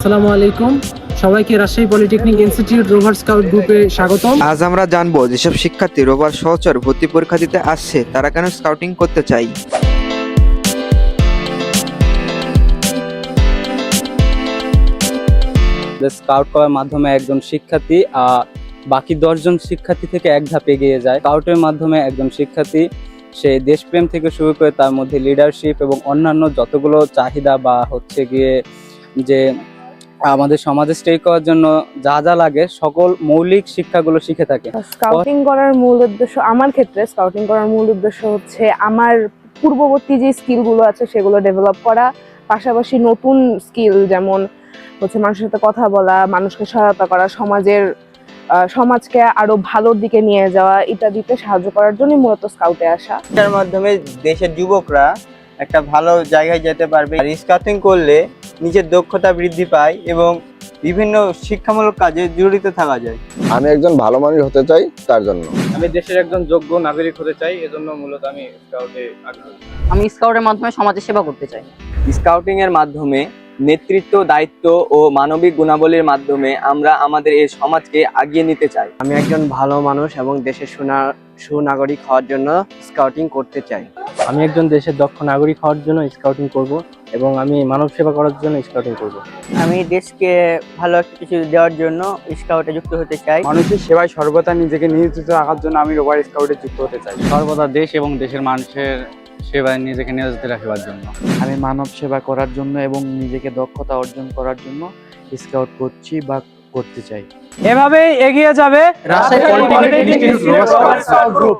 আসসালামু আলাইকুম, সবাইকে Rajshahi polytechnic institute rover scout গ্রুপে স্বাগতম। আজ আমরা জানবো যেসব শিক্ষার্থী রোভার সহচর ভর্তি পরীক্ষা দিতে আসছে তারা কেন স্কাউটিং করতে চায়। স্কাউট করার মাধ্যমে একজন শিক্ষার্থী বাকি 10 জন শিক্ষার্থী থেকে এক ধাপ এগিয়ে যায়। স্কাউটের মাধ্যমে একজন শিক্ষার্থী সে দেশপ্রেম থেকে শুরু করে তার মধ্যে লিডারশিপ এবং অন্যান্য যতগুলো চাহিদা বা হচ্ছে গিয়ে যে আমাদের সমাজে স্টে করার জন্য যা যা লাগে সকল মৌলিক শিক্ষাগুলো শিখে থাকে। স্কাউটিং করার মূল উদ্দেশ্য, আমার ক্ষেত্রে স্কাউটিং করার মূল উদ্দেশ্য হচ্ছে আমার পূর্ববর্তী যে স্কিলগুলো আছে সেগুলো ডেভেলপ করা, পাশাপাশি নতুন স্কিল যেমন হচ্ছে মানুষের সাথে কথা বলা, মানুষকে সহায়তা করা, সমাজকে আরো ভালোর দিকে নিয়ে যাওয়া ইত্যাদিতে সাহায্য করার জন্য মূলত স্কাউটে আসা। এটার মাধ্যমে দেশের যুবকরা একটা ভালো জায়গায় যেতে পারবে। আর স্কাউটিং করলে নিজের দক্ষতা বৃদ্ধি পায় এবং বিভিন্ন শিক্ষামূলক কাজে জড়িত থাকা যায়। আমি একজন ভালো মানুষ হতে চাই, তার জন্য আমি দেশের একজন যোগ্য নাগরিক হতে চাই, এজন্য মূলত আমি স্কাউটে আগ্রহী। আমি স্কাউটের মাধ্যমে সমাজের সেবা করতে চাই। স্কাউটিং এর মাধ্যমে নেতৃত্ব, দায়িত্ব ও মানবিক গুণাবলীর মাধ্যমে আমরা আমাদের এই সমাজকে আগিয়ে নিতে চাই। আমি একজন ভালো মানুষ এবং দেশের সুনাগরিক হওয়ার জন্য স্কাউটিং করতে চাই। আমি একজন দেশের দক্ষ নাগরিক হওয়ার জন্য স্কাউটিং করব এবং আমি মানব সেবা করার জন্য স্কাউটিং করব। আমি দেশকে ভালো একটা কিছু দেওয়ার জন্য স্কাউটে যুক্ত হতে চাই। মানুষের সেবায় সর্বদা নিজেকে নিয়োজিত রাখার জন্য আমি রোভার স্কাউটে যুক্ত হতে চাই। সর্বদা দেশ এবং দেশের মানুষের সেবায় নিজেকে নিয়োজিত রাখবার জন্য। আমি মানব সেবা করার জন্য এবং নিজেকে দক্ষতা অর্জন করার জন্য স্কাউট করছি বা করতে চাই। এভাবেই এগিয়ে যাবে Rajshahi polytechnic institute rover scout group.